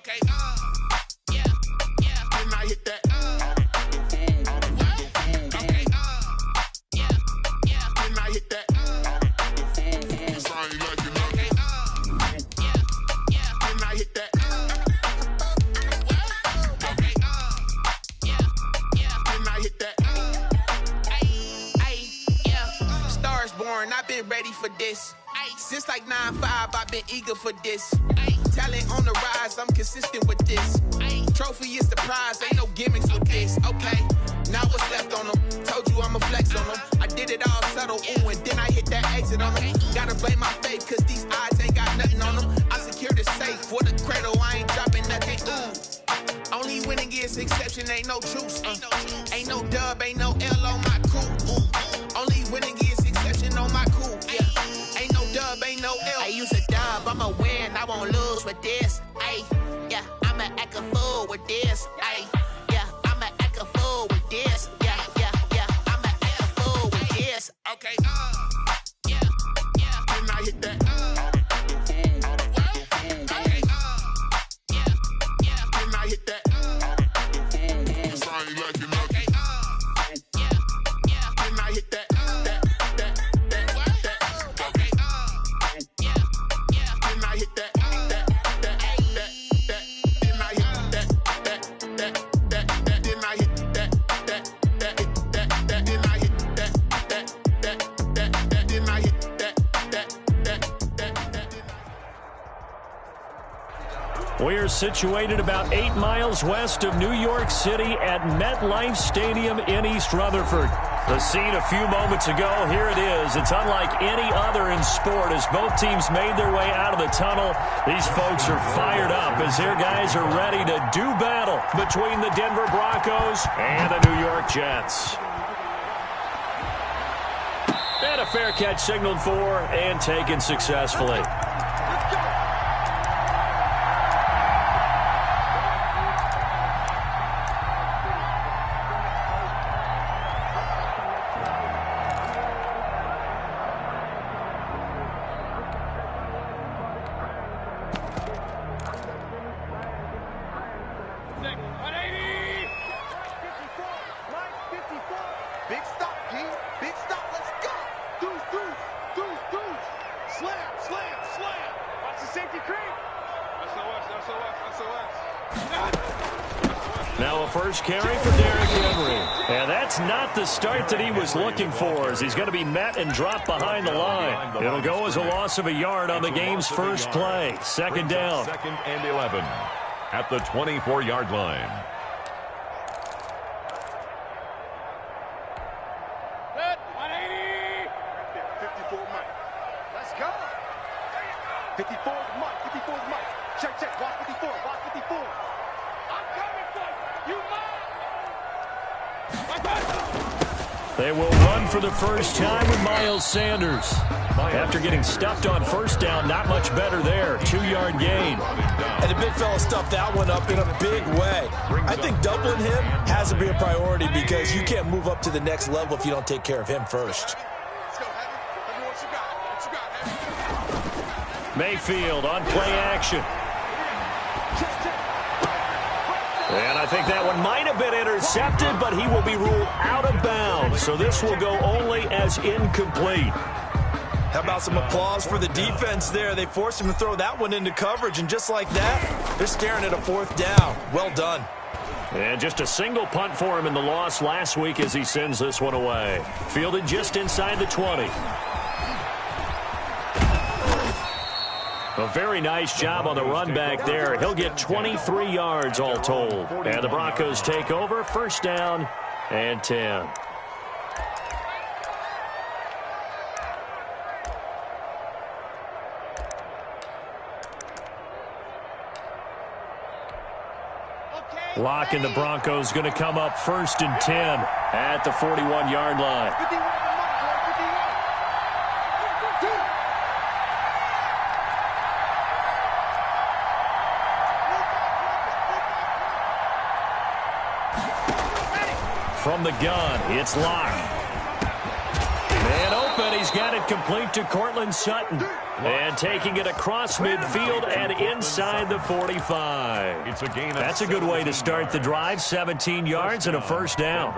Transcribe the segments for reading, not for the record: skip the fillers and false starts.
Okay, yeah, yeah. Didn't I hit that? Okay, yeah, yeah. Didn't I hit that? Yes, I ain't like it. Okay, yeah, yeah. Didn't I hit that? Okay, yeah, yeah. Didn't I hit that? Ay, yeah. Stars born, I've been ready for this. Since like 9-5, I've been eager for this. Talent on the rise, I'm consistent with this. Trophy is the prize, ain't no gimmicks with this. Okay, now what's left on them? Told you I'ma flex on them. I did it all subtle, ooh, and then I hit that exit on them. Gotta blame my faith, cause these odds ain't got nothing on them. I secure the safe for the cradle, I ain't dropping nothing, ooh. Only winning is exception, ain't no truce. Ain't no dub, ain't no L on my crew. Only winning is exception on my crew, yeah. Ain't no dub, ain't no L. I use a dub, I'ma win, I won't lose with this. Ay, yeah, I'ma act a fool with this. Ay, yeah, I'ma act a fool with this. Yeah, yeah, yeah, I'ma act a fool with this. Okay, yeah, yeah. Didn't I hit that? Okay, yeah, yeah. Didn't I hit that? Yes, I ain't like it. Okay, yeah, yeah. Didn't I hit that? We're situated about 8 miles west of New York City at MetLife Stadium in East Rutherford. The scene a few moments ago, here it is. It's unlike any other in sport as both teams made their way out of the tunnel. These folks are fired up as their guys are ready to do battle between the Denver Broncos and the New York Jets. And a fair catch signaled for and taken successfully. Now a first carry for Derrick Henry. And that's not the start that he was looking for, as he's going to be met and dropped behind the line. It'll go as a loss of a yard on the game's first play. Second down. Second and 11 at the 24-yard line. Set, 180. 54 Mike. Let's go. 54 Mike. 54 Mike. Check, check. Watch 54. Watch 54. I'm coming for you. You mine. They will run for the first time with Miles Sanders. After getting stuffed on first down, not much better there. 2-yard gain. And the big fella stuffed that one up in a big way. I think doubling him has to be a priority because you can't move up to the next level if you don't take care of him first. Mayfield on play action. And I think that one might have been intercepted, but he will be ruled out of bounds. So this will go only as incomplete. How about some applause for the defense there? They forced him to throw that one into coverage, and just like that, they're staring at a fourth down. Well done. And just a single punt for him in the loss last week as he sends this one away. Fielded just inside the 20. A very nice job on the run back there. He'll get 23 yards all told. And the Broncos take over, first down and 10. Lock and the Broncos going to come up first and 10 at the 41-yard line. From the gun, it's Locke. Man open, he's he's got it complete to Cortland Sutton. And taking it across midfield and inside the 45. It's a gain. That's a good way to start the drive. 17 yards and a first down.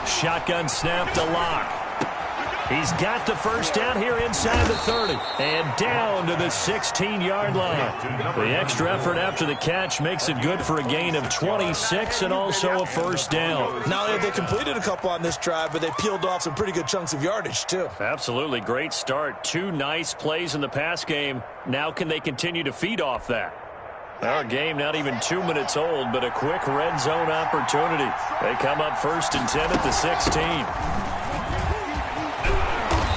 Shotgun snap to Locke. He's got the first down here inside the 30. And down to the 16-yard line. The extra effort after the catch makes it good for a gain of 26 and also a first down. Not only have they completed a couple on this drive, but they peeled off some pretty good chunks of yardage, too. Absolutely great start. 2 nice plays in the pass game. Now can they continue to feed off that? Our game not even 2 minutes old, but a quick red zone opportunity. They come up 1st and 10 at the 16.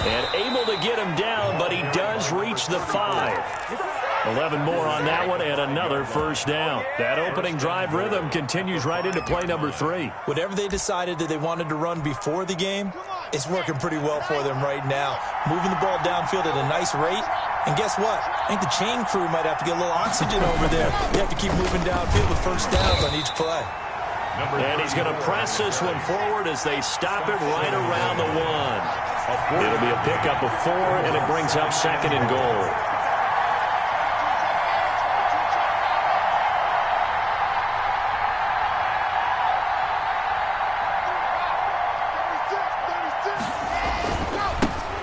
And able to get him down, but he does reach the 5. 11 more on that one and another first down. That opening drive rhythm continues right into play number 3. Whatever they decided that they wanted to run before the game, it's working pretty well for them right now. Moving the ball downfield at a nice rate. And guess what? I think the chain crew might have to get a little oxygen over there. You have to keep moving downfield with first downs on each play. And he's going to press this one forward as they stop it right around the 1. It'll be a pickup of 4, and it brings up 2nd and goal.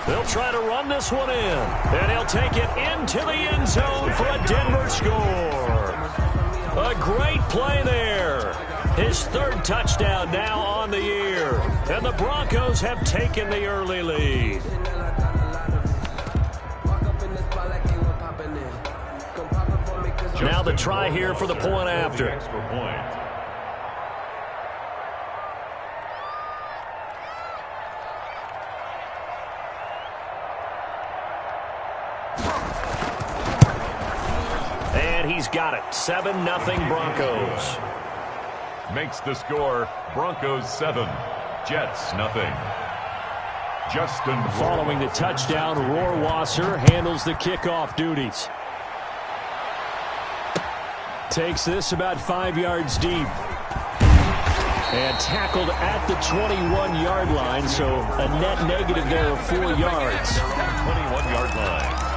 They'll try to run this one in, and he'll take it into the end zone for a Denver score. A great play there. His 3rd touchdown now on the year. And the Broncos have taken the early lead. Now the try here for the point after. And he's got it. 7-0 Broncos. Makes the score Broncos 7, Jets nothing. Justin following the touchdown, Rohrwasser handles the kickoff duties. Takes this about 5 yards deep. And tackled at the 21-yard line, so a net negative there of 4 yards. 21-yard line.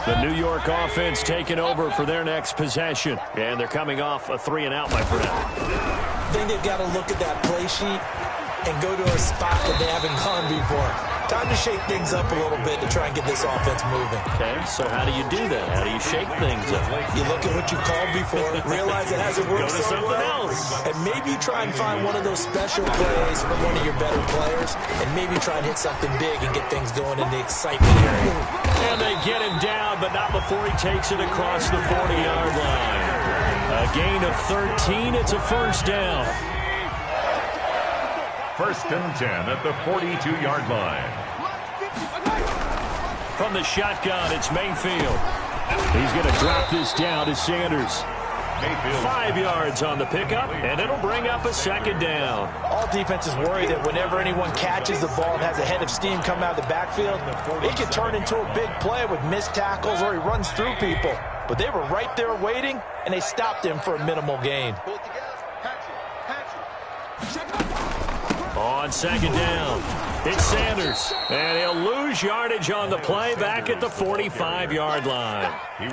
The New York offense taking over for their next possession. And they're coming off a 3-and-out, my friend. I think they've got to look at that play sheet and go to a spot that they haven't gone before. Time to shake things up a little bit to try and get this offense moving. Okay, so how do you do that? How do you shake things up? You look at what you called before, realize it hasn't worked Go to so something well, else. and maybe try and find one of those special plays from one of your better players, and maybe try and hit something big and get things going in the excitement area. And they get him down, but not before he takes it across the 40-yard line. A gain of 13. It's a first down. 1st and 10 at the 42-yard line. From the shotgun, it's Mayfield. He's going to drop this down to Sanders. Mayfield. 5 yards on the pickup, and it'll bring up a 2nd down. All defenses worry that whenever anyone catches the ball and has a head of steam come out of the backfield, it can turn into a big play with missed tackles or he runs through people. But they were right there waiting, and they stopped him for a minimal gain. On 2nd down, it's Sanders. And he'll lose yardage on the play back at the 45-yard line.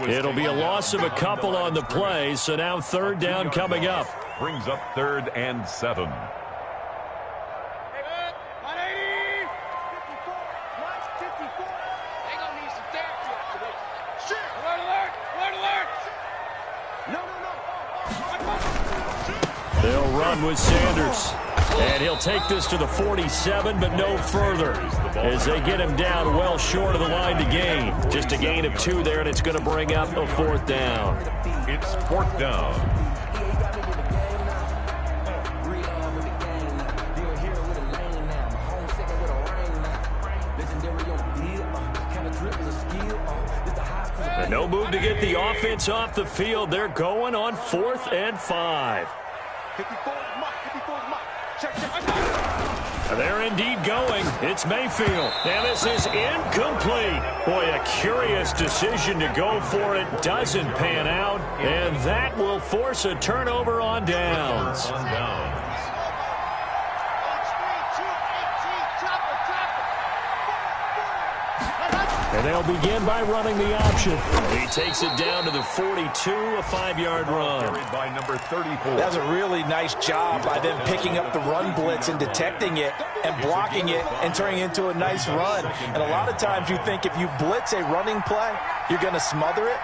It'll be a loss of a couple on the play, so now 3rd down coming up. Brings up 3rd and 7. They'll run with Sanders. And he'll take this to the 47, but no further, as they get him down well short of the line to gain. Just a gain of 2 there, and it's going to bring up a 4th down. It's 4th down. And no move to get the offense off the field. They're going on 4th and 5. 54 is Mike. 54 is Mike. They're indeed going. It's Mayfield. And this is incomplete. Boy, a curious decision to go for it. Doesn't pan out. And that will force a turnover on downs. And they'll begin by running the option. He takes it down to the 42, a 5-yard run. Carried by number 34. That's a really nice job by them picking up the run blitz and detecting it and blocking it and turning it into a nice run. And a lot of times you think if you blitz a running play, you're going to smother it.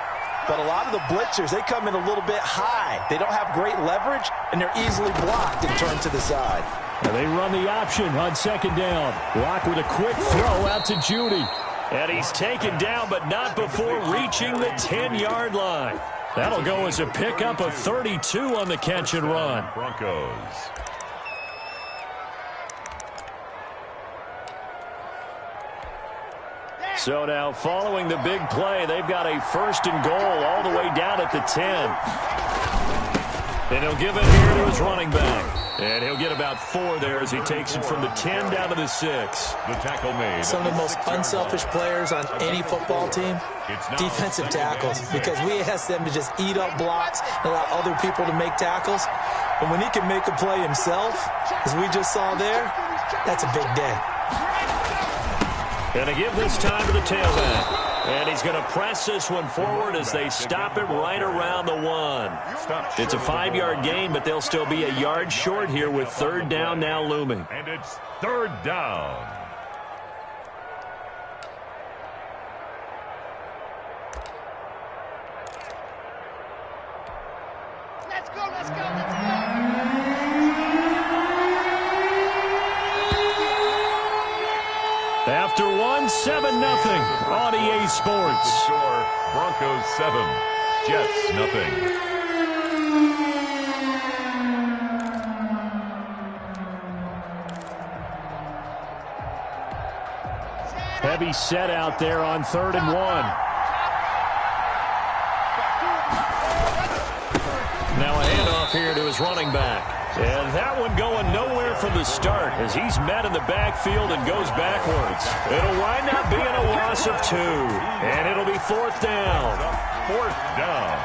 But a lot of the blitzers, they come in a little bit high. They don't have great leverage, and they're easily blocked and turned to the side. And they run the option on second down. Rock with a quick throw out to Judy. And he's taken down, but not before reaching the 10-yard line. That'll go as a pickup of 32 on the catch and run. Broncos. So now following the big play, they've got a 1st and goal all the way down at the 10. And he'll give it here to his running back. And he'll get about 4 there as he takes it from the 10 down to the 6. The tackle made. Some of the most unselfish players on any football team, defensive tackles, because we ask them to just eat up blocks and allow other people to make tackles. But when he can make a play himself, as we just saw there, that's a big day. And to give this time to the tailback. And he's going to press this one forward as they stop it right around the 1. It's a 5-yard gain, but they'll still be a yard short here with 3rd down now looming. And it's 3rd down. Let's go, let's go, let's go. After 1, 7-0 on EA Sports. Score, Broncos 7, Jets nothing. Heavy set out there on 3rd and 1. Now a handoff here to his running back. And that one going nowhere from the start as he's met in the backfield and goes backwards. It'll wind up being a loss of 2. And it'll be 4th down. 4th down.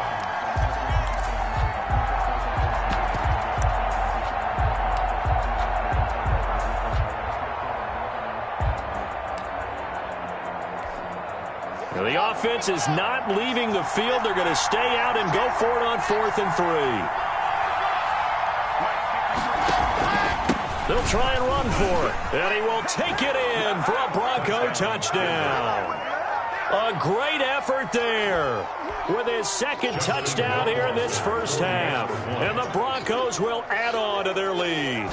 Now the offense is not leaving the field. They're going to stay out and go for it on 4th and 3. They'll try and run for it. And he will take it in for a Bronco touchdown. A great effort there with his 2nd touchdown here in this first half. And the Broncos will add on to their lead.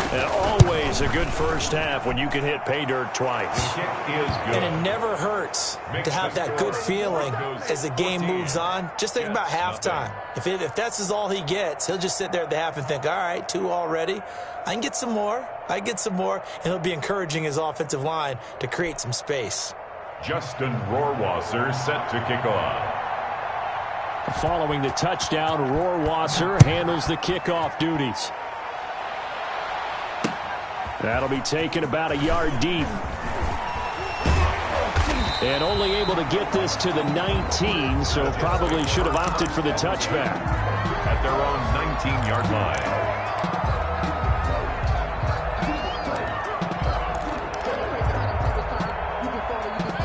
And always a good first half when you can hit pay dirt twice. And it never hurts to have that good feeling as the game moves on. Just think about halftime. If that's all he gets, he'll just sit there at the half and think, all right, 2 already. I can get some more. I get some more. And he'll be encouraging his offensive line to create some space. Justin Rohrwasser set to kick off. Following the touchdown, Rohrwasser handles the kickoff duties. That'll be taken about a yard deep. And only able to get this to the 19, so probably should have opted for the touchback. At their own 19-yard line.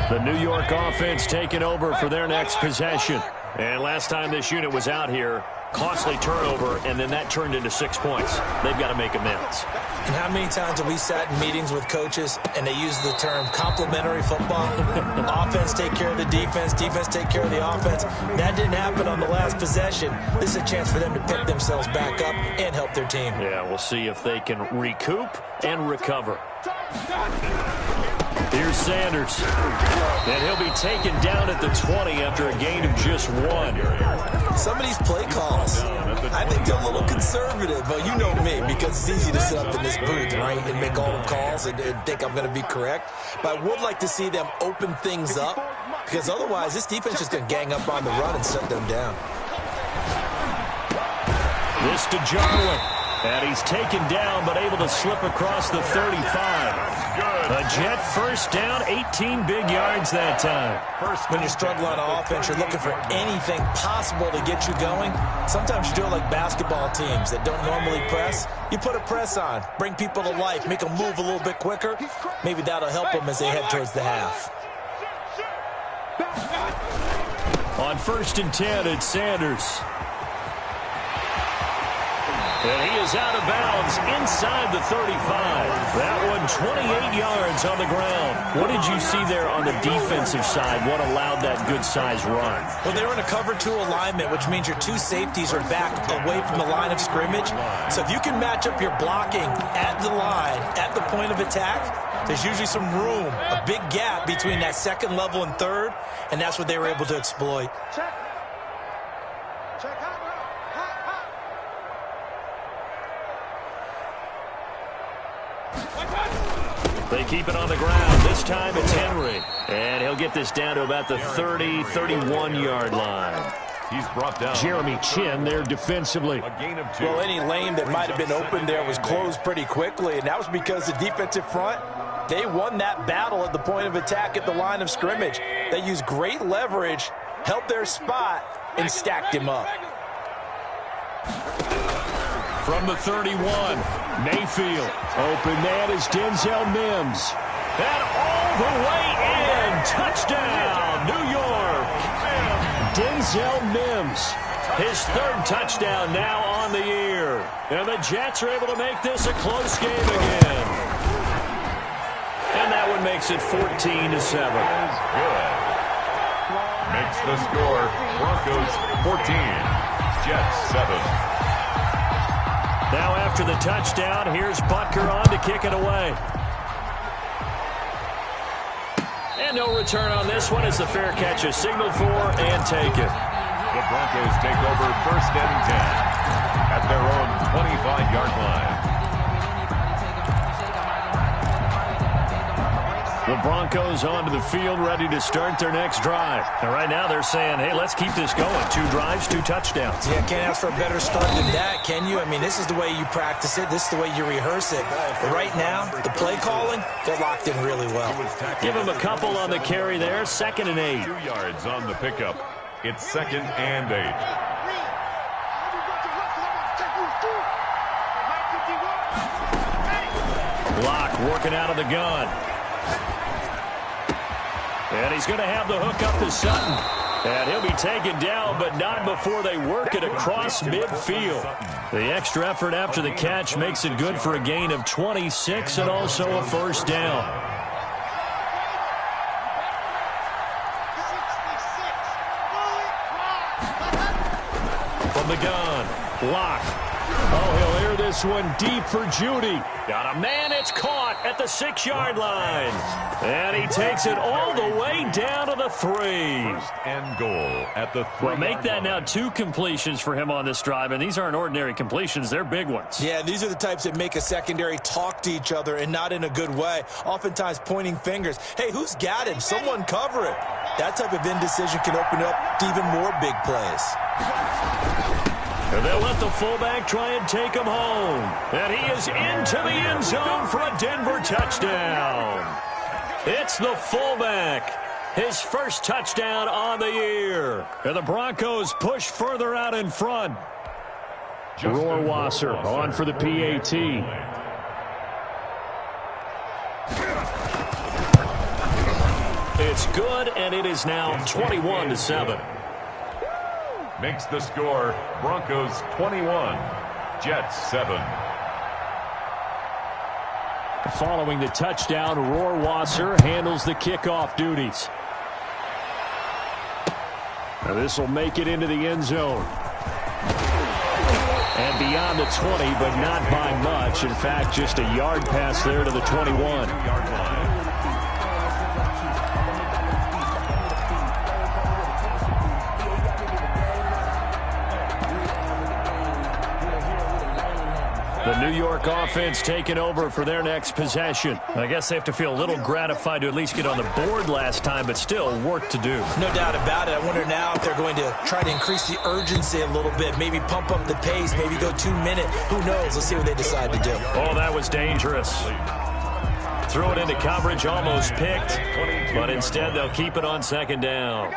The New York offense taking over for their next possession. And last time this unit was out here, costly turnover, and then that turned into 6 points. They've got to make amends. And how many times have we sat in meetings with coaches and they use the term complementary football? Offense take care of the defense, defense take care of the offense. That didn't happen on the last possession. This is a chance for them to pick themselves back up and help their team. Yeah, we'll see if they can recoup and recover. Here's Sanders. And he'll be taken down at the 20 after a gain of just 1. Some of these play calls, I think they're a little conservative, but you know me, because it's easy to sit up in this booth, right, and make all the calls and think I'm going to be correct. But I would like to see them open things up, because otherwise this defense is going to gang up on the run and shut them down. This to Jarwin. And he's taken down, but able to slip across the 35. A Jet first down, 18 big yards that time. When you're struggling on offense, you're looking for anything possible to get you going. Sometimes you do it like basketball teams that don't normally press. You put a press on, bring people to life, make them move a little bit quicker. Maybe that'll help them as they head towards the half. On 1st and 10, it's Sanders. And he is out of bounds inside the 35. That one 28 yards on the ground. What did you see there on the defensive side? What allowed that good-sized run? Well, they were in a cover 2 alignment, which means your 2 safeties are back away from the line of scrimmage. So if you can match up your blocking at the line, at the point of attack, there's usually some room, a big gap between that second level and third, and that's what they were able to exploit. They keep it on the ground. This time it's Henry. And he'll get this down to about the 30, 31-yard line. He's brought down. Jeremy Chin there defensively. A gain of 2. Well, any lane that might have been open there was closed pretty quickly, and that was because the defensive front, they won that battle at the point of attack at the line of scrimmage. They used great leverage, held their spot, and stacked him up. From the 31, Mayfield. Open man is Denzel Mims. And all the way in. Touchdown, New York. Denzel Mims. His 3rd touchdown now on the year. And the Jets are able to make this a close game again. And that one makes it 14-7. Good. Makes the score. Broncos 14. Jets 7. Now after the touchdown, here's Butker on to kick it away. And no return on this one as the fair catch is signaled for and taken. The Broncos take over 1st and 10 at their own 25-yard line. The Broncos onto the field, ready to start their next drive. And right now they're saying, hey, let's keep this going. 2 drives, 2 touchdowns. Yeah, can't ask for a better start than that, can you? I mean, this is the way you practice it. This is the way you rehearse it. But right now, the play calling, they're locked in really well. Give him a couple on the carry there. 2nd and 8. 2 yards on the pickup. It's 2nd and 8. Block working out of the gun. And he's going to have the hook up to Sutton. And he'll be taken down, but not before they work it across midfield. The extra effort after the catch makes it good for a gain of 26 and also a 1st down. From the gun, block. Oh, he'll air this one deep for Judy. Got a man, it's caught at the 6-yard line. And he takes it all the way down to the 3. 1st and goal at the 3. Well, make that now 2 completions for him on this drive, and these aren't ordinary completions. They're big ones. Yeah, these are the types that make a secondary talk to each other and not in a good way. Oftentimes pointing fingers. Hey, who's got him? Someone cover it. That type of indecision can open up to even more big plays. And they'll let the fullback try and take him home. And he is into the end zone for a Denver touchdown. It's the fullback. His 1st touchdown on the year. And the Broncos push further out in front. Rohrwasser on for the PAT. It's good, and it is now 21-7. Makes the score. Broncos 21. Jets 7. Following the touchdown, Rohrwasser handles the kickoff duties. Now this will make it into the end zone. And beyond the 20, but not by much. In fact, just a yard pass there to the 21. The New York offense taking over for their next possession. I guess they have to feel a little gratified to at least get on the board last time, but still work to do. No doubt about it. I wonder now if they're going to try to increase the urgency a little bit, maybe pump up the pace, maybe go 2 minute. Who knows? Let's see what they decide to do. Oh, that was dangerous. Threw it into coverage, almost picked, but instead they'll keep it on second down.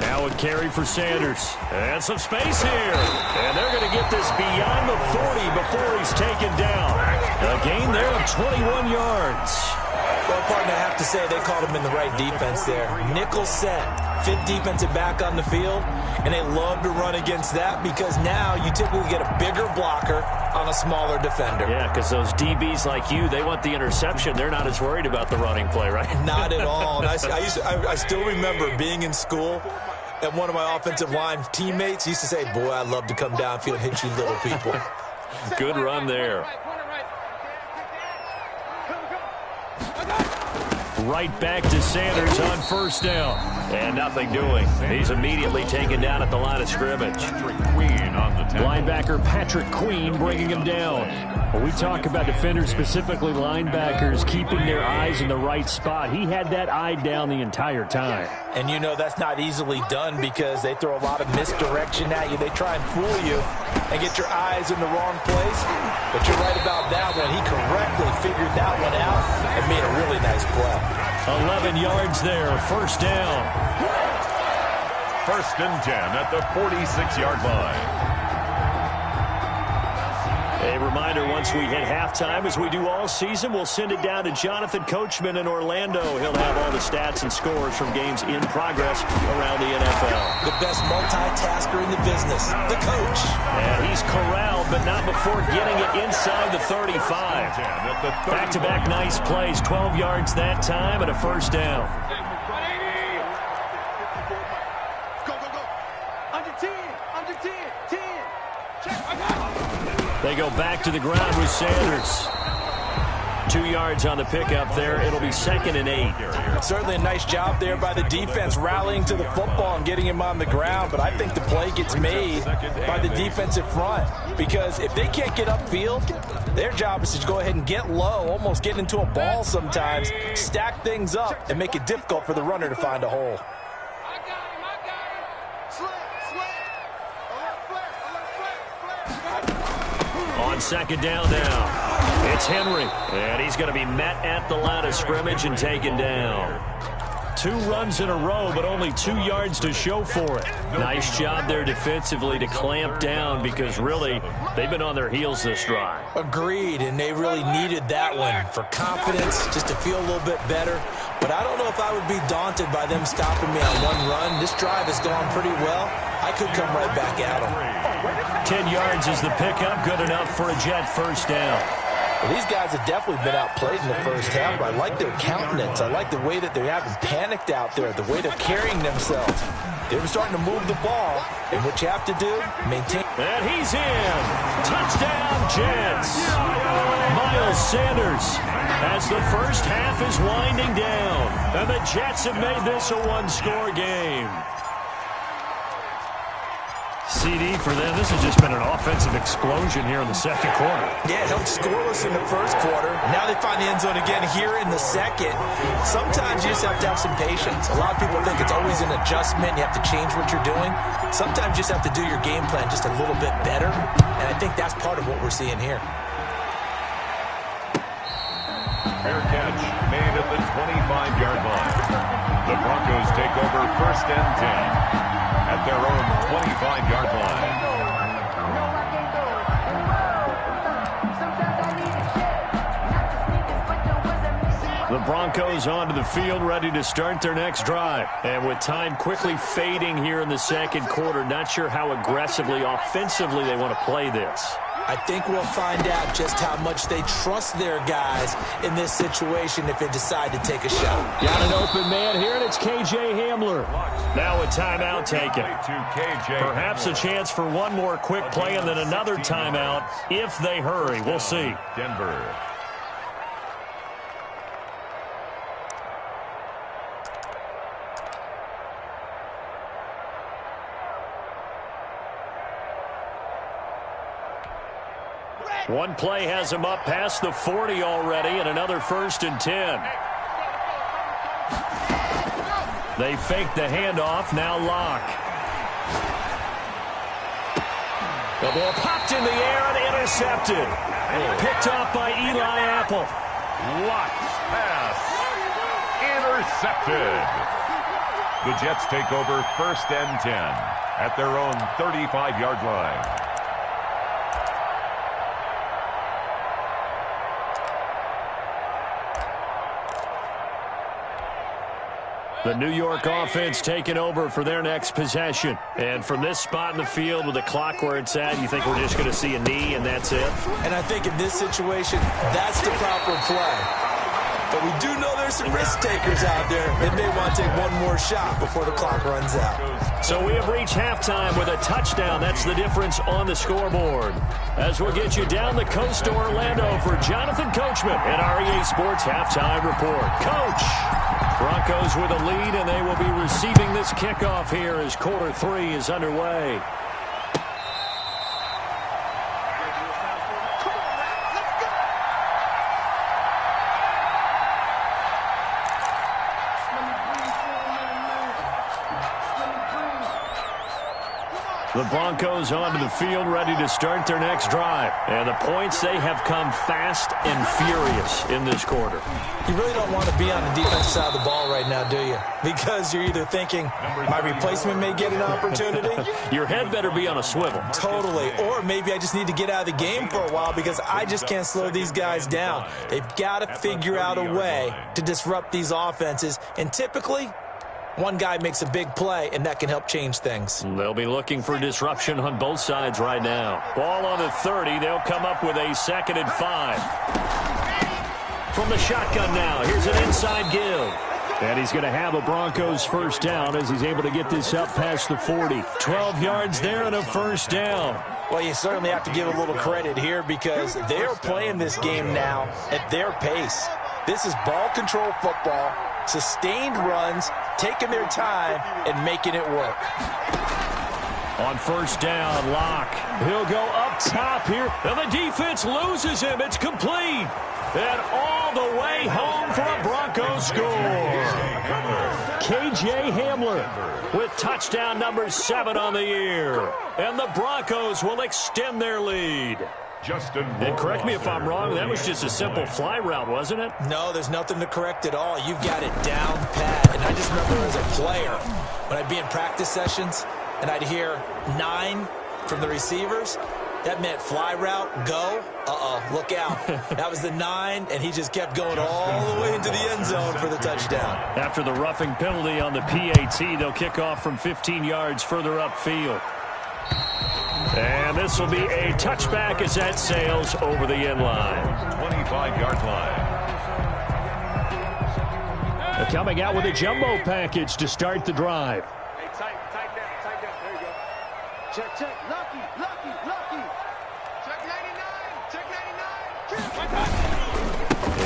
Now a carry for Sanders. And some space here. And they're going to get this beyond the 40 before he's taken down. A gain there of 21 yards. Well, partner, I have to say they called him in the right defense there. Nickel set, fifth defensive back on the field, and they love to run against that because now you typically get a bigger blocker on a smaller defender. Yeah, because those DBs like you, they want the interception. They're not as worried about the running play, right? Not at all. And I still remember being in school, and one of my offensive line teammates used to say, boy, I'd love to come downfield and hit you little people. Good run there. Right back to Sanders on first down. And nothing doing. He's immediately taken down at the line of scrimmage. Linebacker Patrick Queen bringing him down. When we talk about defenders, specifically linebackers, keeping their eyes in the right spot, he had that eye down the entire time. And you know that's not easily done because they throw a lot of misdirection at you. They try and fool you and get your eyes in the wrong place. But you're right about that one. He correctly figured that one out and made a really nice play. 11 yards there, first down. First and 10 at the 46-yard line. A reminder, once we hit halftime, as we do all season, we'll send it down to Jonathan Coachman in Orlando. He'll have all the stats and scores from games in progress around the NFL. The best multitasker in the business, the coach. And he's corralled, but not before getting it inside the 35. Back-to-back nice plays, 12 yards that time and a first down. They go back to the ground with Sanders. 2 yards on the pickup there. It'll be 2nd and 8. Certainly a nice job there by the defense rallying to the football and getting him on the ground. But I think the play gets made by the defensive front. Because if they can't get upfield, their job is to go ahead and get low, almost get into a ball sometimes, stack things up, and make it difficult for the runner to find a hole. On second down now, it's Henry, and he's going to be met at the line of scrimmage and taken down. 2 runs in a row, but only 2 yards to show for it. Nice job there defensively to clamp down because really they've been on their heels this drive. Agreed, and they really needed that one for confidence, just to feel a little bit better. But I don't know if I would be daunted by them stopping me on one run. This drive has gone pretty well. I could come right back at them. 10 yards is the pickup, good enough for a Jet first down. Well, these guys have definitely been outplayed in the first half, but I like their countenance. I like the way that they haven't panicked out there, the way they're carrying themselves. They're starting to move the ball, and what you have to do, maintain. And he's in. Touchdown, Jets. Miles Sanders as the first half is winding down, and the Jets have made this a one-score game. CD for them. This has just been an offensive explosion here in the second quarter. Yeah, it held scoreless in the first quarter. Now they find the end zone again here in the second. Sometimes you just have to have some patience. A lot of people think it's always an adjustment. You have to change what you're doing. Sometimes you just have to do your game plan just a little bit better, and I think that's part of what we're seeing here. Fair catch made at the 25-yard line. The Broncos take over first and 10 at their own 25-yard line. The Broncos onto the field, ready to start their next drive. And with time quickly fading here in the second quarter, not sure how aggressively, offensively they want to play this. I think we'll find out just how much they trust their guys in this situation if they decide to take a shot. Got an open man here, and it's K.J. Hamler. Now a timeout taken. Perhaps a chance for one more quick play and then another timeout if they hurry. We'll see. Denver. One play has him up past the 40 already, and another 1st and 10. They fake the handoff, now Locke. The ball popped in the air and intercepted. Picked off by Eli Apple. Locke's pass. Intercepted. The Jets take over 1st and 10 at their own 35-yard line. The New York offense taking over for their next possession. And from this spot in the field with the clock where it's at, you think we're just going to see a knee and that's it? And I think in this situation, that's the proper play. But we do know there's some risk takers out there that may want to take one more shot before the clock runs out. So we have reached halftime with a touchdown. That's the difference on the scoreboard. As we'll get you down the coast to Orlando for Jonathan Coachman and our EA Sports Halftime Report. Coach! Broncos with a lead, and they will be receiving this kickoff here as quarter 3 is underway. The Broncos onto the field ready to start their next drive. And the points, they have come fast and furious in this quarter. You really don't want to be on the defensive side of the ball right now, do you? Because you're either thinking, my replacement may get an opportunity. Your head better be on a swivel. Totally. Or maybe I just need to get out of the game for a while because I just can't slow these guys down. They've got to figure out a way to disrupt these offenses. And typically, one guy makes a big play, and that can help change things. They'll be looking for disruption on both sides right now. Ball on the 30. They'll come up with a 2nd and 5. From the shotgun now, here's an inside give. And he's going to have a Broncos 1st down as he's able to get this up past the 40. 12 yards there and a 1st down. Well, you certainly have to give a little credit here because they're playing this game now at their pace. This is ball control football, sustained runs, taking their time, and making it work. On 1st down, Locke. He'll go up top here, and the defense loses him. It's complete. And all the way home for a Broncos score. K.J. Hamler with touchdown number 7 on the year. And the Broncos will extend their lead. And correct me if I'm wrong, that was just a simple fly route, wasn't it? No, there's nothing to correct at all. You've got it down pat. And I just remember as a player, when I'd be in practice sessions and I'd hear 9 from the receivers, that meant fly route, go, look out. That was the 9, and he just kept going all the way into the end zone for the touchdown. After the roughing penalty on the PAT, they'll kick off from 15 yards further upfield. And this will be a touchback as that sails over the end line. 25-yard line. They're coming out with a jumbo package to start the drive. Hey, tight down. There you go. Check. Lucky. Check 99.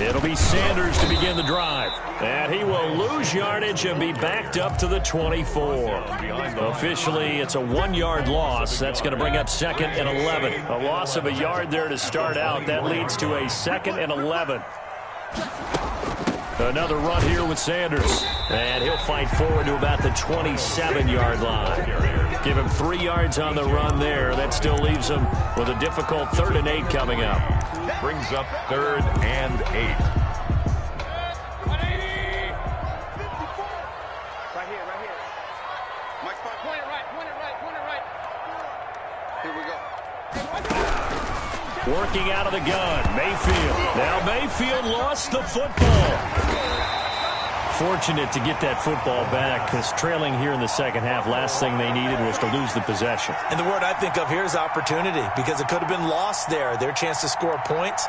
It'll be Sanders to begin the drive. And he will lose yardage and be backed up to the 24. Officially, it's a 1-yard loss. That's going to bring up 2nd and 11. A loss of a yard there to start out. That leads to a 2nd and 11. Another run here with Sanders. And he'll fight forward to about the 27-yard line. Give him 3 yards on the run there. That still leaves him with a difficult 3rd and 8 coming up. Brings up 3rd and 8. Right here. Mike, point it right. Here we go. Working out of the gun, Mayfield. Now Mayfield lost the football. Fortunate to get that football back, because trailing here in the second half, last thing they needed was to lose the possession. And the word I think of here is opportunity, because it could have been lost there, their chance to score points.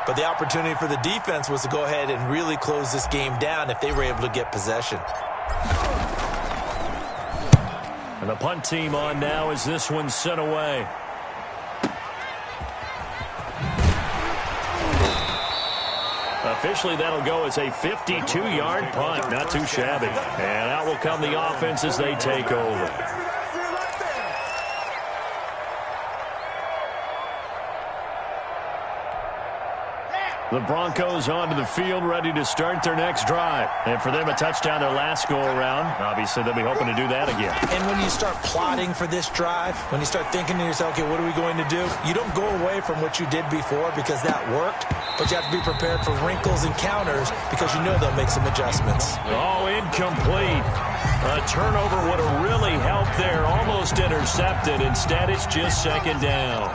But the opportunity for the defense was to go ahead and really close this game down if they were able to get possession. And the punt team on now as this one's sent away. Officially, that'll go as a 52-yard punt. Not too shabby. And out will come the offense as they take over. The Broncos onto the field, ready to start their next drive. And for them, a touchdown their last go-around. Obviously, they'll be hoping to do that again. And when you start plotting for this drive, when you start thinking to yourself, okay, what are we going to do? You don't go away from what you did before because that worked, but you have to be prepared for wrinkles and counters because you know they'll make some adjustments. Oh, incomplete. A turnover would have really helped there. Almost intercepted. Instead, it's just second down.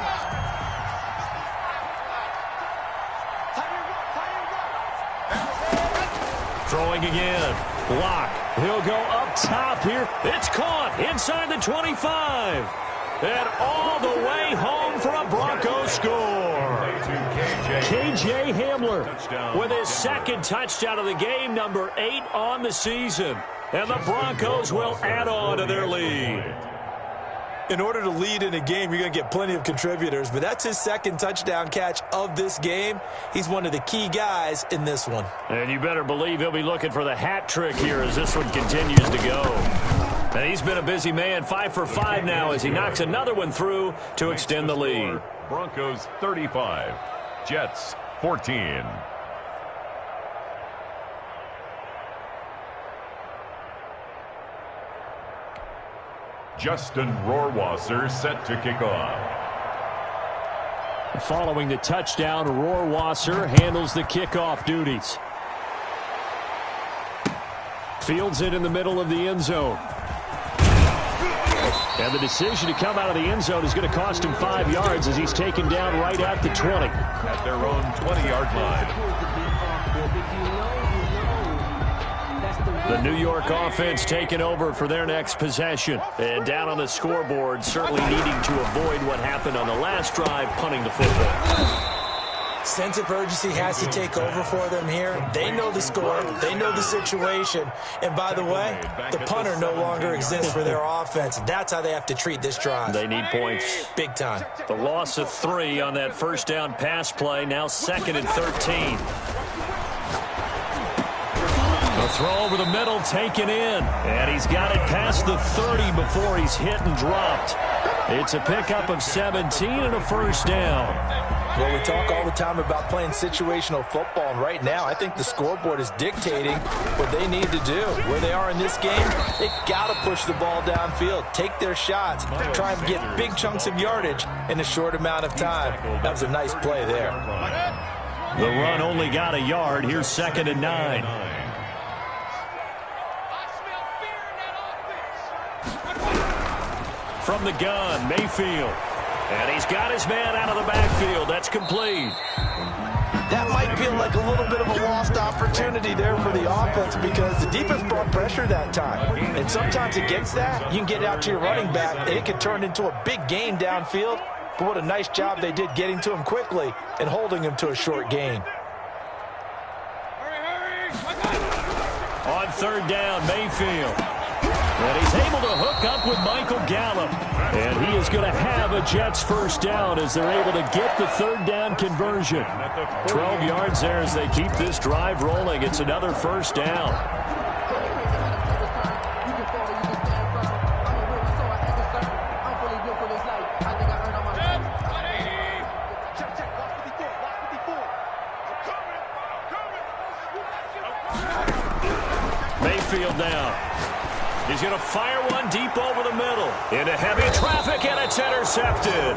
Throwing again. Block. He'll go up top here. It's caught inside the 25. And all the way home for a Broncos score. KJ Hamler with his second touchdown of the game, number 8 on the season. And the Broncos will add on to their lead. In order to lead in a game, you're going to get plenty of contributors, but that's his second touchdown catch of this game. He's one of the key guys in this one. And you better believe he'll be looking for the hat trick here as this one continues to go. And he's been a busy man, 5 for 5 now as he knocks another one through to extend the lead. Broncos 35, Jets 14. Justin Rohrwasser set to kick off. Following the touchdown, Rohrwasser handles the kickoff duties. Fields it in the middle of the end zone. And the decision to come out of the end zone is going to cost him 5 yards as he's taken down right at the 20. At their own 20-yard line. The New York offense taking over for their next possession. And down on the scoreboard, certainly needing to avoid what happened on the last drive, punting the football. Sense of urgency has to take over for them here. They know the score. They know the situation. And by the way, the punter no longer exists for their offense. That's how they have to treat this drive. They need points. Big time. The loss of 3 on that first down pass play. Now 2nd and 13. A throw over the middle, taken in. And he's got it past the 30 before he's hit and dropped. It's a pickup of 17 and a first down. Well, we talk all the time about playing situational football, and right now I think the scoreboard is dictating what they need to do. Where they are in this game, they've got to push the ball downfield, take their shots, try and get big chunks of yardage in a short amount of time. That was a nice play there. The run only got a yard. Here's 2nd and 9. From the gun, Mayfield. And he's got his man out of the backfield. That's complete. That might feel like a little bit of a lost opportunity there for the offense because the defense brought pressure that time. And sometimes against that, you can get out to your running back, and it can turn into a big gain downfield. But what a nice job they did getting to him quickly and holding him to a short gain. On 3rd down, Mayfield. And he's able to hook up with Michael Gallup. And he is going to have a Jets first down as they're able to get the 3rd down conversion. 12 yards there as they keep this drive rolling. It's another first down. Mayfield now. He's going to fire one deep over the middle. Into heavy traffic, and it's intercepted.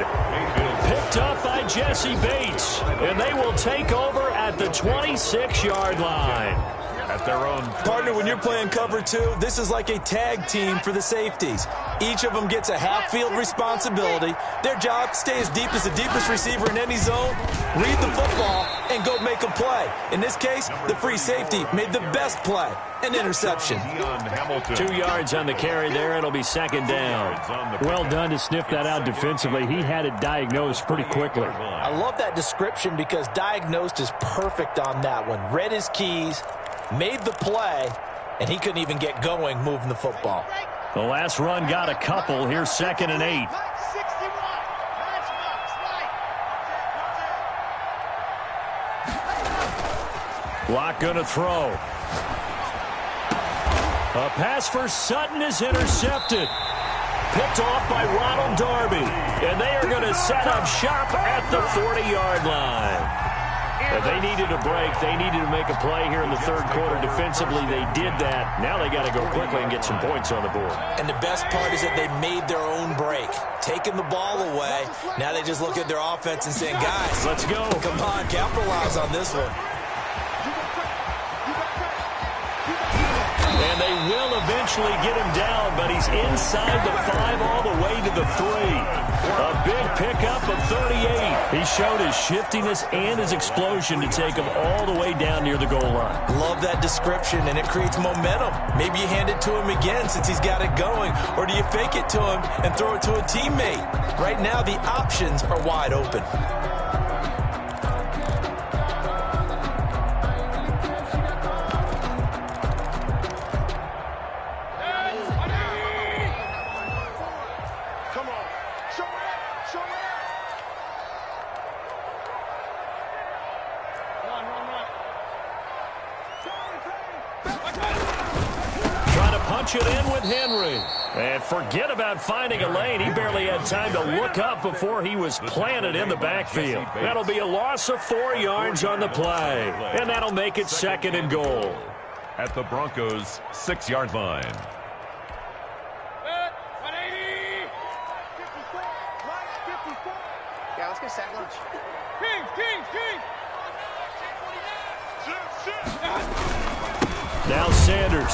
Picked up by Jesse Bates. And they will take over at the 26-yard line. At their own partner, when you're playing cover 2, this is like a tag team for the safeties. Each of them gets a half-field responsibility. Their job, stay as deep as the deepest receiver in any zone, read the football, and and go make a play. In this case, the free safety made the best play, an interception. 2 yards on the carry there. It'll be second down. Well done to sniff that out defensively. He had it diagnosed pretty quickly. I love that description because diagnosed is perfect on that one. Read his keys, made the play, and he couldn't even get going moving the football. The last run got a couple. Here's 2nd and 8. Lock going to throw. A pass for Sutton is intercepted. Picked off by Ronald Darby. And they are going to set up shop at the 40-yard line. If they needed a break, they needed to make a play here in the third quarter. Defensively, they did that. Now they got to go quickly and get some points on the board. And the best part is that they made their own break. Taking the ball away. Now they just look at their offense and saying, guys, let's go. Come on, capitalize on this one. And they will eventually get him down, but he's inside the 5 all the way to the 3. A big pickup of 38. He showed his shiftiness and his explosion to take him all the way down near the goal line. Love that description, and it creates momentum. Maybe you hand it to him again since he's got it going, or do you fake it to him and throw it to a teammate? Right now, the options are wide open. It in with Henry. And forget about finding a lane. He barely had time to look up before he was planted in the backfield. That'll be a loss of 4 yards on the play. And that'll make it 2nd and goal. At the Broncos' 6-yard line. 180. 54. Yeah, let's get sack lunch. Now Sanders.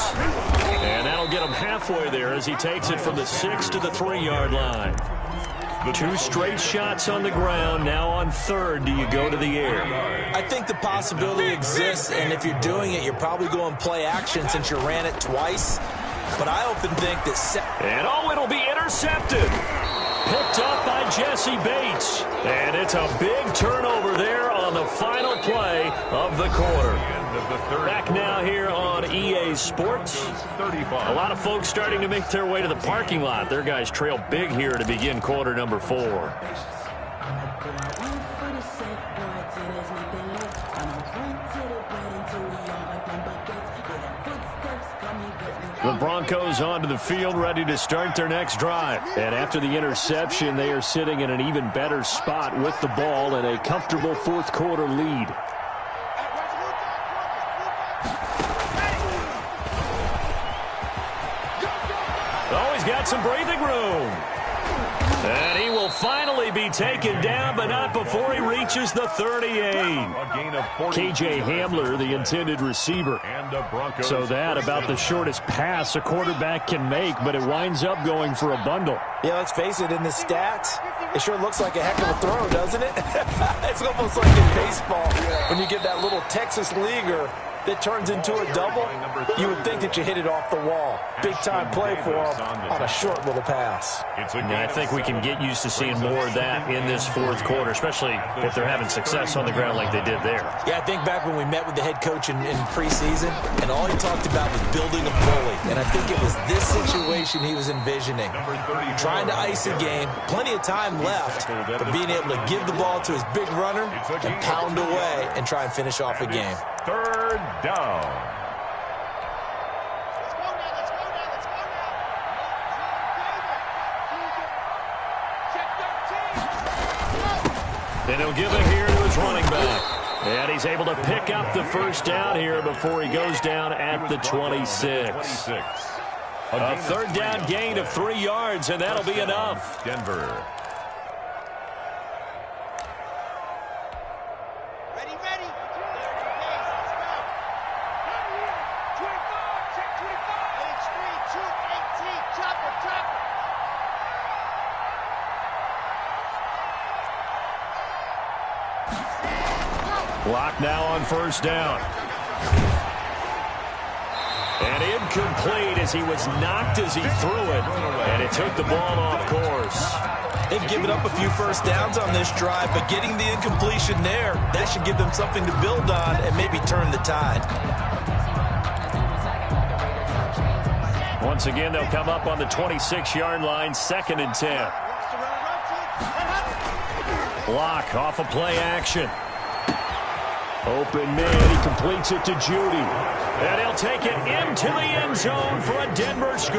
And that'll get him halfway there as he takes it from the 6 to the 3-yard line. 2 straight shots on the ground. Now on 3rd, do you go to the air? I think the possibility exists, and if you're doing it, you're probably going play action since you ran it twice. But I often think that... And it'll be intercepted. Picked up by Jesse Bates. And it's a big turnover there on the final play of the quarter. Back now here on EA Sports. A lot of folks starting to make their way to the parking lot. Their guys trail big here to begin quarter number 4. The Broncos onto the field, ready to start their next drive. And after the interception, they are sitting in an even better spot with the ball and a comfortable fourth quarter lead. Oh, he's got some breathing room. And he will finally be taken down, but not before he reaches the 38. KJ Hamler, the intended receiver. So that about the shortest pass a quarterback can make, but it winds up going for a bundle. Yeah, let's face it, in the stats, it sure looks like a heck of a throw, doesn't it? It's almost like in baseball when you get that little Texas leaguer that turns into a double. You would think that you hit it off the wall. Big-time play for him on a short little pass. Yeah, I think we can get used to seeing more of that in this fourth quarter, especially if they're having success on the ground like they did there. Yeah, I think back when we met with the head coach in preseason, and all he talked about was building a bully. And I think it was this situation he was envisioning. Trying to ice a game, plenty of time left, but being able to give the ball to his big runner and pound away and try and finish off a game. 3rd down. And he'll give it here to his running back. And he's able to pick up the first down here before he goes down at the 26. A 3rd down gain of 3 yards, and that'll be enough. Denver. Clock now on first down. And incomplete as he was knocked as he threw it. And it took the ball off course. They've given up a few first downs on this drive, but getting the incompletion there, that should give them something to build on and maybe turn the tide. Once again, they'll come up on the 26-yard line, 2nd and 10. Block off of play action. Open man, he completes it to Judy. And he'll take it into the end zone for a Denver score.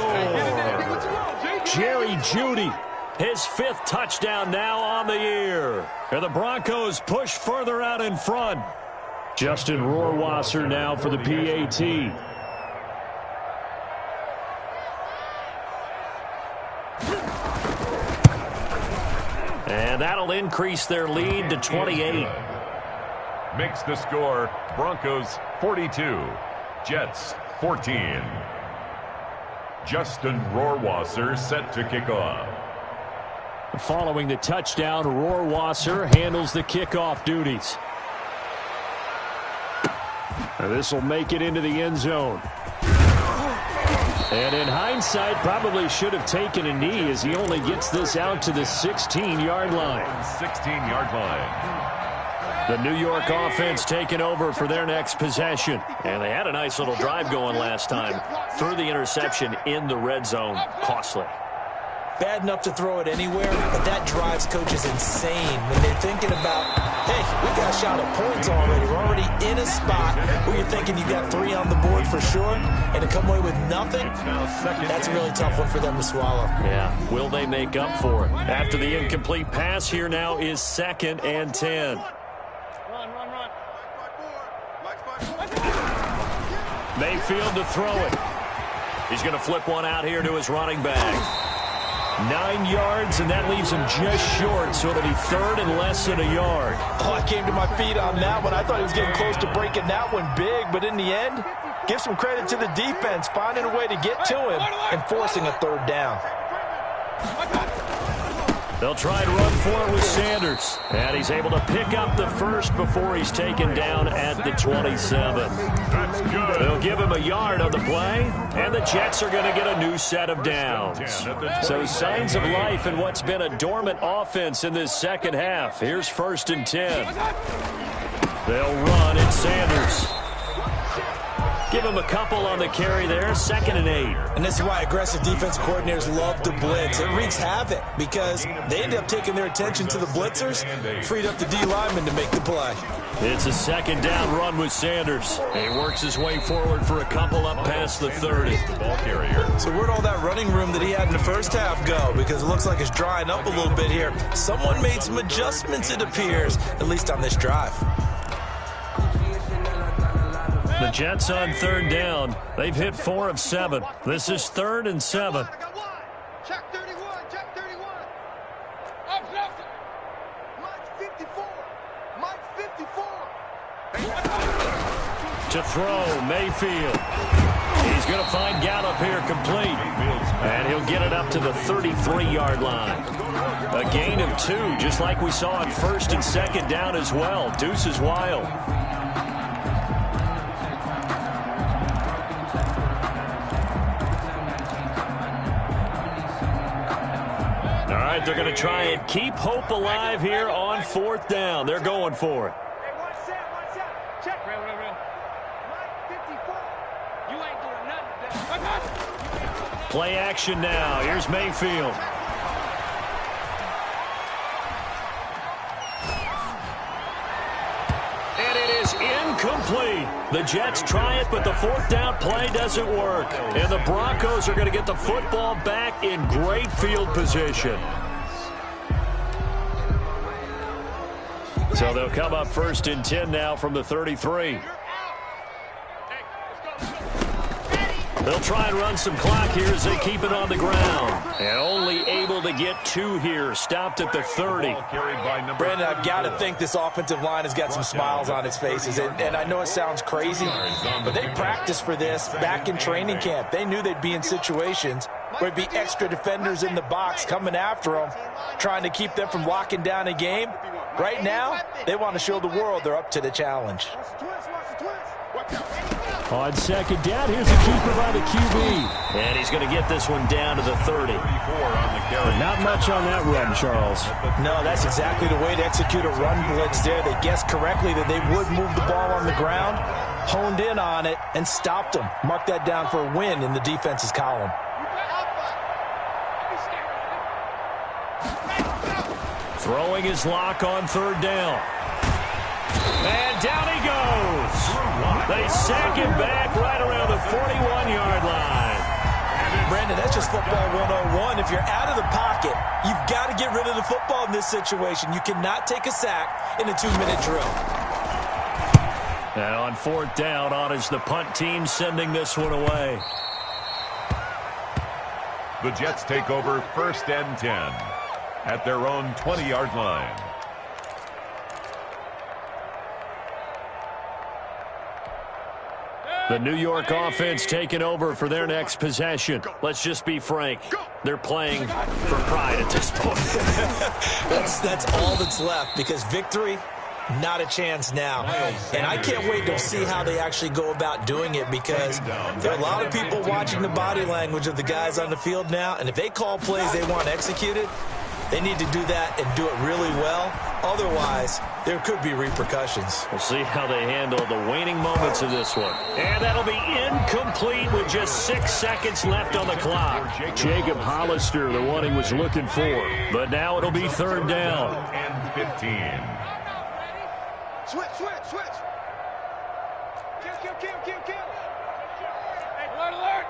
Jerry Judy, his 5th touchdown now on the year. And the Broncos push further out in front. Justin Rohrwasser now for the PAT. And that'll increase their lead to 28. Makes the score Broncos 42, Jets 14. Justin Rohrwasser set to kick off. Following the touchdown, Rohrwasser handles the kickoff duties. And this will make it into the end zone. And in hindsight, probably should have taken a knee as he only gets this out to the 16-yard line. 16-yard line. The New York offense taking over for their next possession. And they had a nice little drive going last time. Threw the interception in the red zone. Costly. Bad enough to throw it anywhere, but that drives coaches insane when they're thinking about, hey, we got a shot at points already. We're already in a spot where you're thinking you got 3 on the board for sure, and to come away with nothing, that's a really tough one for them to swallow. Yeah, will they make up for it? After the incomplete pass, here now is 2nd and 10. Mayfield to throw it. He's going to flip one out here to his running back. 9 yards, and that leaves him just short, so it'll be 3rd and less than a yard. Oh, I came to my feet on that one. I thought he was getting close to breaking that one big, but in the end, give some credit to the defense, finding a way to get to him and forcing a 3rd down. They'll try and run for it with Sanders. And he's able to pick up the first before he's taken down at the 27. That's good. They'll give him a yard on the play, and the Jets are going to get a new set of downs. So signs of life in what's been a dormant offense in this second half. Here's 1st and 10. They'll run at Sanders. Give him a couple on the carry there, 2nd and 8. And this is why aggressive defensive coordinators love to blitz. It wreaks havoc because they end up taking their attention to the blitzers, freed up the D lineman to make the play. It's a 2nd down run with Sanders. He works his way forward for a couple up past the 30. Ball carrier. So where'd all that running room that he had in the first half go? Because it looks like it's drying up a little bit here. Someone made some adjustments, it appears, at least on this drive. The Jets on 3rd down. They've hit 4 of 7. This is 3rd and 7. Check 31, check 31. Up, left. Mike 54. Mike 54. To throw, Mayfield. He's going to find Gallup here complete. And he'll get it up to the 33-yard line. A gain of 2, just like we saw on 1st and 2nd down as well. Deuce is wild. They're going to try and keep hope alive here on 4th down. They're going for it. Hey, one set. Check. Mike 54. You ain't doing nothing. Play action now. Here's Mayfield. And it is incomplete. The Jets try it, but the 4th down play doesn't work. And the Broncos are going to get the football back in great field position. So they'll come up 1st and 10 now from the 33. They'll try and run some clock here as they keep it on the ground. And only able to get 2 here. Stopped at the 30. Brandon, I've got to think this offensive line has got some smiles on its faces. And I know it sounds crazy, but they practiced for this back in training camp. They knew they'd be in situations where it'd be extra defenders in the box coming after them, trying to keep them from locking down a game. Right now, they want to show the world they're up to the challenge. On second down, here's a keeper by the QB. And he's going to get this one down to the 30. But not much on that run, Charles. No, that's exactly the way to execute a run blitz there. They guessed correctly that they would move the ball on the ground, honed in on it, and stopped them. Mark that down for a win in the defense's column. Throwing his lock on third down. And down he goes. They sack him back right around the 41-yard line. Brandon, that's just football 101. If you're out of the pocket, you've got to get rid of the football in this situation. You cannot take a sack in a 2-minute drill. Now on fourth down, on is the punt team sending this one away. The Jets take over 1st and 10 at their own 20-yard line. The New York offense taking over for their next possession. Let's just be frank. They're playing for pride at this point. That's all that's left, because victory, not a chance now. And I can't wait to see how they actually go about doing it, because there are a lot of people watching the body language of the guys on the field now, and if they call plays they want executed, they need to do that and do it really well. Otherwise, there could be repercussions. We'll see how they handle the waning moments of this one. And that'll be incomplete with just 6 seconds left on the clock. Jacob Hollister, the one he was looking for. But now it'll be third down. And 15. Switch. Kill. Alert.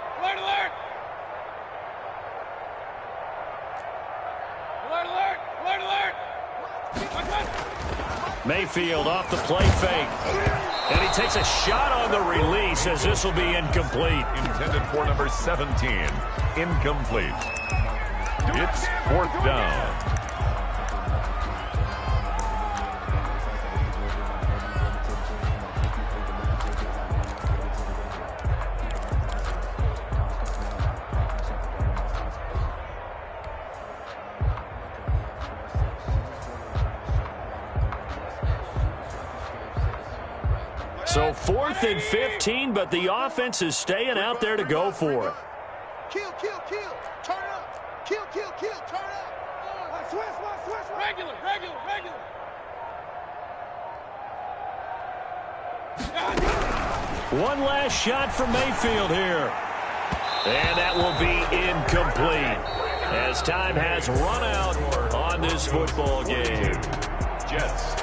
Mayfield off the play fake. And he takes a shot on the release, as this will be incomplete. Intended for number 17. Incomplete. It's 4th down. So 4th and 15, but the offense is staying out there to go for it. Kill. Turn up. Kill. Turn up. Switch. Regular. One last shot from Mayfield here. And that will be incomplete, as time has run out on this football game. Jets.